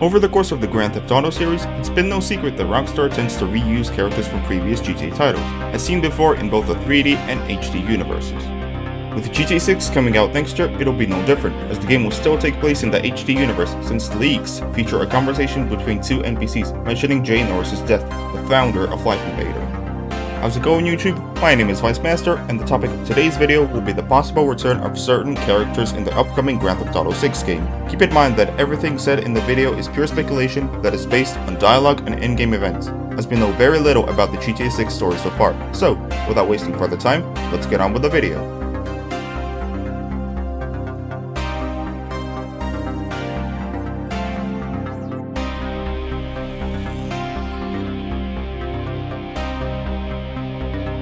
Over the course of the Grand Theft Auto series, it's been no secret that Rockstar tends to reuse characters from previous GTA titles, as seen before in both the 3D and HD universes. With GTA 6 coming out next year, it'll be no different, as the game will still take place in the HD universe, since the leaks feature a conversation between two NPCs mentioning Jay Norris's death, the founder of Life Invader. How's it going, YouTube? My name is Vice Master, and the topic of today's video will be the possible return of certain characters in the upcoming Grand Theft Auto 6 game. Keep in mind that everything said in the video is pure speculation that is based on dialogue and in-game events, as we know very little about the GTA 6 story so far. So, without wasting further time, let's get on with the video.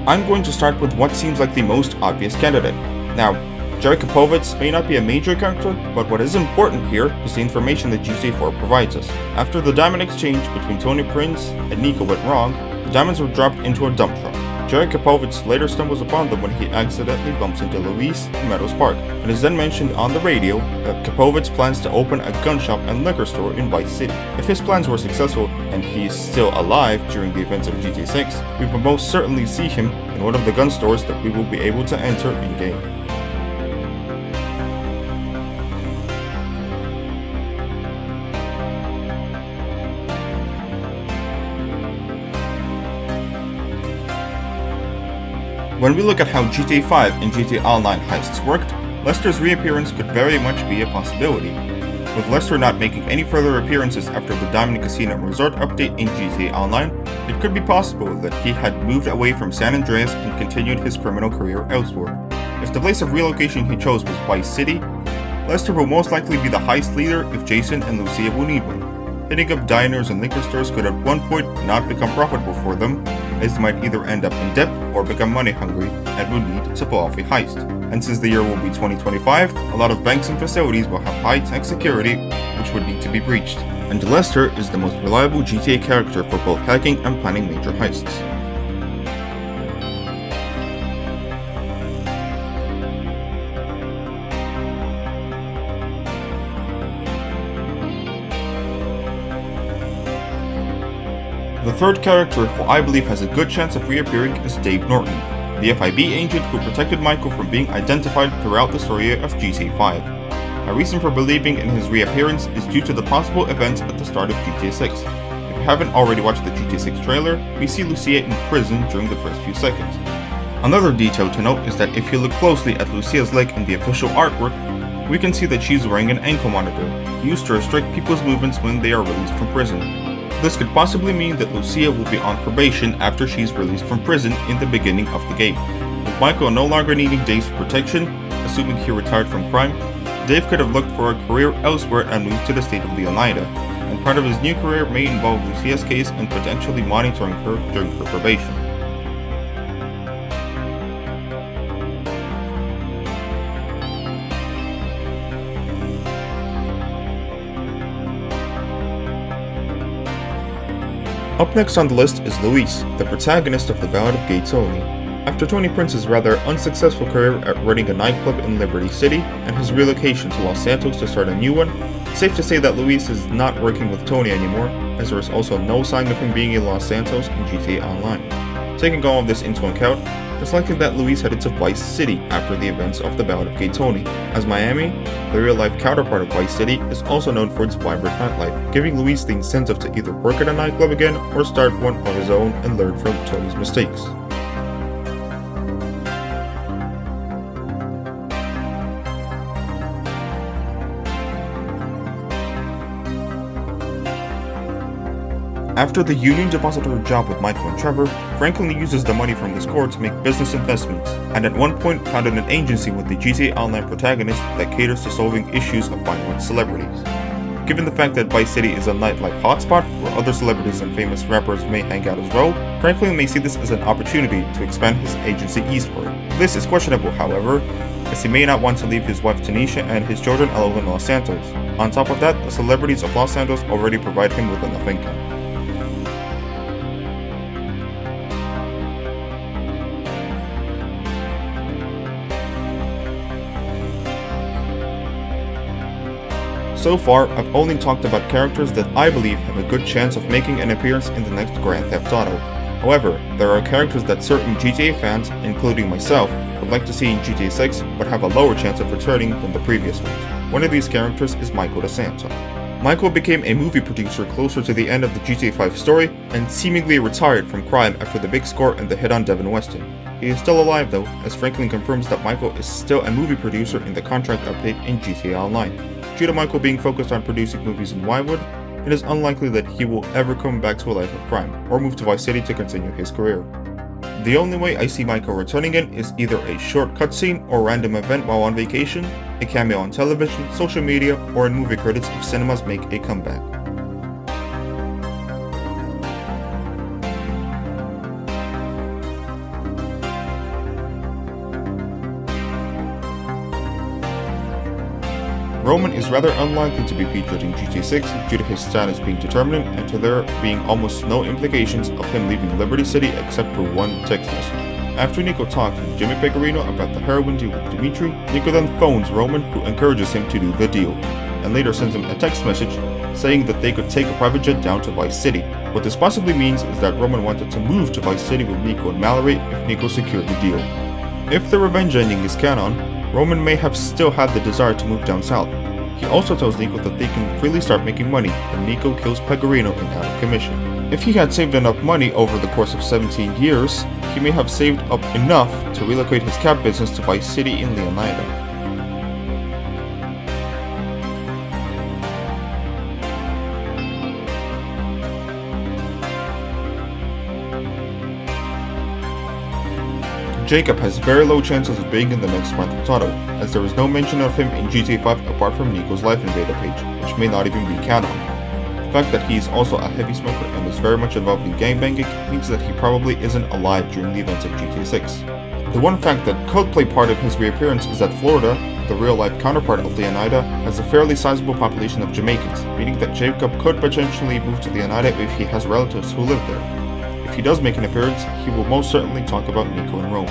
I'm going to start with what seems like the most obvious candidate. Now, Jerry Kapovitz may not be a major character, but what is important here is the information that GTA 4 provides us. After the diamond exchange between Tony Prince and Nico went wrong, the diamonds were dropped into a dump truck. Jerry Kapovitz later stumbles upon them when he accidentally bumps into Luis in Meadows Park. It is then mentioned on the radio that Kapovitz plans to open a gun shop and liquor store in Vice City. If his plans were successful and he is still alive during the events of GTA 6, we will most certainly see him in one of the gun stores that we will be able to enter in-game. When we look at how GTA 5 and GTA Online heists worked, Lester's reappearance could very much be a possibility. With Lester not making any further appearances after the Diamond Casino Resort update in GTA Online, it could be possible that he had moved away from San Andreas and continued his criminal career elsewhere. If the place of relocation he chose was Vice City, Lester will most likely be the heist leader if Jason and Lucia will need one. Hitting up diners and liquor stores could at one point not become profitable for them, as they might either end up in debt or become money hungry and will need to pull off a heist. And since the year will be 2025, a lot of banks and facilities will have high-tech security which would need to be breached. And Lester is the most reliable GTA character for both hacking and planning major heists. The third character who I believe has a good chance of reappearing is Dave Norton, the FIB agent who protected Michael from being identified throughout the story of GTA 5. My reason for believing in his reappearance is due to the possible events at the start of GTA 6. If you haven't already watched the GTA 6 trailer, we see Lucia in prison during the first few seconds. Another detail to note is that if you look closely at Lucia's leg in the official artwork, we can see that she's wearing an ankle monitor, used to restrict people's movements when they are released from prison. This could possibly mean that Lucia will be on probation after she's released from prison in the beginning of the game. With Michael no longer needing Dave's protection, assuming he retired from crime, Dave could have looked for a career elsewhere and moved to the state of Leonida, and part of his new career may involve Lucia's case and potentially monitoring her during her probation. Up next on the list is Luis, the protagonist of The Ballad of Gay Tony. After Tony Prince's rather unsuccessful career at running a nightclub in Liberty City and his relocation to Los Santos to start a new one, it's safe to say that Luis is not working with Tony anymore, as there is also no sign of him being in Los Santos in GTA Online. Taking all of this into account, it's likely that Luis headed to Vice City after the events of The Ballad of Gay Tony, as Miami, the real-life counterpart of Vice City, is also known for its vibrant nightlife, giving Luis the incentive to either work at a nightclub again or start one on his own and learn from Tony's mistakes. After the Union Depository job with Michael and Trevor, Franklin uses the money from the score to make business investments, and at one point founded an agency with the GTA Online protagonist that caters to solving issues of violent celebrities. Given the fact that Vice City is a nightlife hotspot where other celebrities and famous rappers may hang out as well, Franklin may see this as an opportunity to expand his agency eastward. This is questionable, however, as he may not want to leave his wife Tanisha and his children alone in Los Santos. On top of that, the celebrities of Los Santos already provide him with enough income. So far, I've only talked about characters that I believe have a good chance of making an appearance in the next Grand Theft Auto. However, there are characters that certain GTA fans, including myself, would like to see in GTA 6 but have a lower chance of returning than the previous ones. One of these characters is Michael DeSanto. Michael became a movie producer closer to the end of the GTA 5 story and seemingly retired from crime after the big score and the hit on Devin Weston. He is still alive though, as Franklin confirms that Michael is still a movie producer in the contract update in GTA Online. Due to Michael being focused on producing movies in Wildwood, it is unlikely that he will ever come back to a life of crime or move to Vice City to continue his career. The only way I see Michael returning in is either a short cutscene or random event while on vacation, a cameo on television, social media, or in movie credits if cinemas make a comeback. Roman is rather unlikely to be featured in GTA 6 due to his status being determinate and to there being almost no implications of him leaving Liberty City except for one text message. After Nico talks with Jimmy Pecorino about the heroin deal with Dimitri, Nico then phones Roman, who encourages him to do the deal, and later sends him a text message saying that they could take a private jet down to Vice City. What this possibly means is that Roman wanted to move to Vice City with Nico and Mallory if Nico secured the deal. If the revenge ending is canon, Roman may have still had the desire to move down south. He also tells Nico that they can freely start making money when Nico kills Pecorino in out of commission. If he had saved enough money over the course of 17 years, he may have saved up enough to relocate his cab business to Vice City in Leonida. Jacob has very low chances of being in the next Grand Theft Auto, as there is no mention of him in GTA 5 apart from Nico's Life Invader page, which may not even be canon. The fact that he is also a heavy smoker and is very much involved in gangbanging means that he probably isn't alive during the events of GTA 6. The one fact that could play part in his reappearance is that Florida, the real-life counterpart of Leonida, has a fairly sizable population of Jamaicans, meaning that Jacob could potentially move to Leonida if he has relatives who live there. If he does make an appearance, he will most certainly talk about Nico and Rome.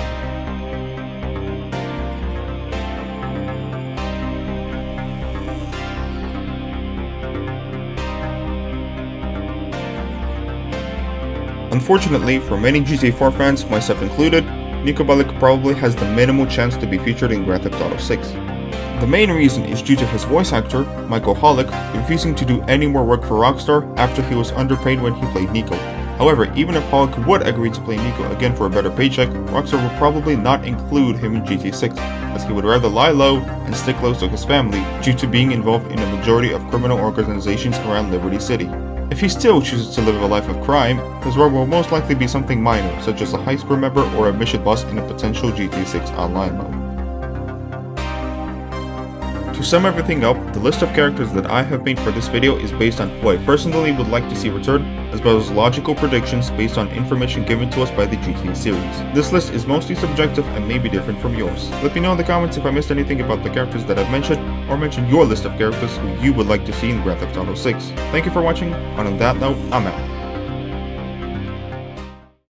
Unfortunately, for many GTA 4 fans, myself included, Niko Bellic probably has the minimal chance to be featured in Grand Theft Auto 6. The main reason is due to his voice actor, Michael Hollick, refusing to do any more work for Rockstar after he was underpaid when he played Nico. However, even if Hollick would agree to play Nico again for a better paycheck, Rockstar would probably not include him in GTA 6, as he would rather lie low and stick close to his family due to being involved in a majority of criminal organizations around Liberty City. If he still chooses to live a life of crime, his role will most likely be something minor, such as a high school member or a mission boss in a potential GTA 6 online mode. To sum everything up, the list of characters that I have made for this video is based on who I personally would like to see return, as well as logical predictions based on information given to us by the GTA series. This list is mostly subjective and may be different from yours. Let me know in the comments if I missed anything about the characters that I've mentioned, or mention your list of characters who you would like to see in Grand Theft Auto 6. Thank you for watching, and on that note, I'm out.